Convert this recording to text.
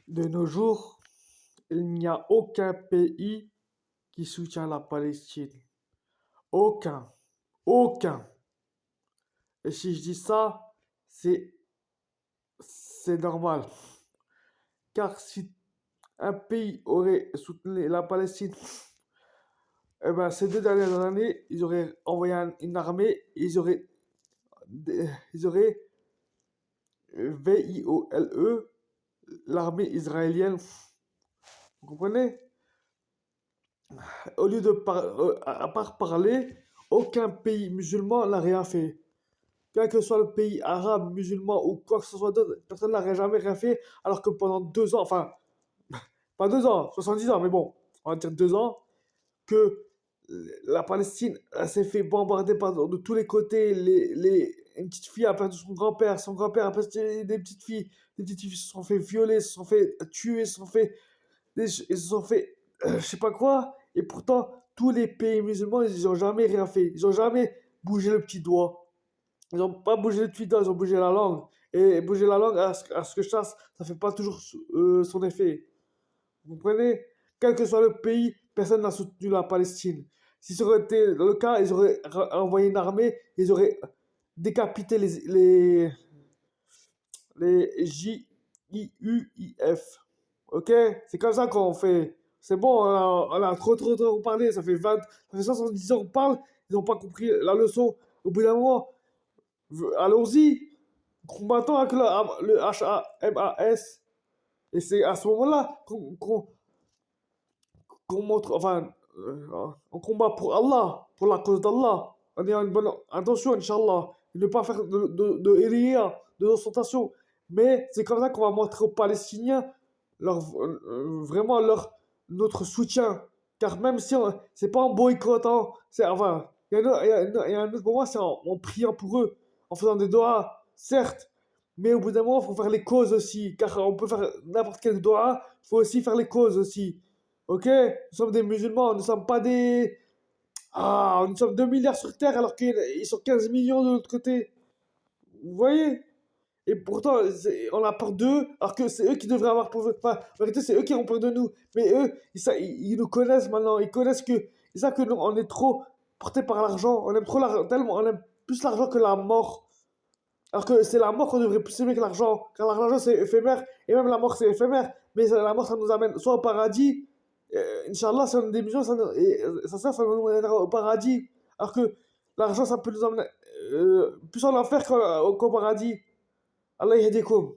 De nos jours, il n'y a aucun pays qui soutient la Palestine. Aucun. Aucun. Et si je dis ça, c'est, c'est normal. Car si un pays aurait soutenu la Palestine, eh ben, ces 2 dernières années, ils auraient envoyé une armée, ils auraient VIOLE, l'armée israélienne. Vous comprenez? Au lieu de à part parler, aucun pays musulman n'a rien fait. Quel que soit le pays arabe, musulman ou quoi que ce soit d'autre, personne n'a jamais rien fait, alors que pendant 2 ans, enfin, pas 2 ans, 70 ans, mais bon, on va dire 2 ans, que la Palestine s'est fait bombarder de tous les côtés. Une petite fille a perdu son grand-père a perdu des petites filles se sont fait violer, se sont fait tuer, ils se sont fait je sais pas quoi. Et pourtant, tous les pays musulmans, ils ont jamais rien fait. Ils ont jamais bougé le petit doigt. Ils n'ont pas bougé le petit doigt, ils ont bougé la langue. Et bouger la langue, à ce que je sache, ça fait pas toujours son effet. Vous comprenez? Quel que soit le pays, personne n'a soutenu la Palestine. Si ça aurait été le cas, ils auraient envoyé une armée, ils auraient décapité les JIUIF. Ok? C'est comme ça qu'on fait. C'est bon, on a trop parlé. Ça fait 70 ans qu'on parle, ils n'ont pas compris la leçon. Au bout d'un moment, allons-y, combattons avec le HAMAS. Et c'est à ce moment-là qu'on montre, enfin, on combat pour Allah, pour la cause d'Allah, en ayant une bonne intention, Inch'Allah, et ne pas faire de riya, de ostentation. Mais c'est comme ça qu'on va montrer aux Palestiniens vraiment notre soutien. Car même si c'est pas en boycottant, enfin, il y a un autre moment, c'est en priant pour eux, en faisant des doigts, certes, mais au bout d'un moment, il faut faire les causes aussi. Car on peut faire n'importe quel doigt, il faut aussi faire les causes aussi. Ok? Nous sommes des musulmans, nous ne sommes pas des. Ah, nous sommes 2 milliards sur Terre alors qu'ils sont 15 millions de l'autre côté. Vous voyez? Et pourtant, on a peur d'eux, alors que c'est eux qui devraient avoir peur. Enfin, en vérité, c'est eux qui ont peur de nous. Mais eux, ils nous connaissent maintenant. Ils connaissent que. Ils savent que nous, on est trop porté par l'argent. On aime trop l'argent, tellement. On aime plus l'argent que la mort. Alors que c'est la mort qu'on devrait plus aimer que l'argent. Car l'argent, c'est éphémère. Et même la mort, c'est éphémère. Mais la mort, ça nous amène soit au paradis. Inch'Allah, c'est une des missions, ça nous mènera au paradis. Alors que l'argent, ça peut nous amener plus en enfer qu'au paradis. Allah yahdikum.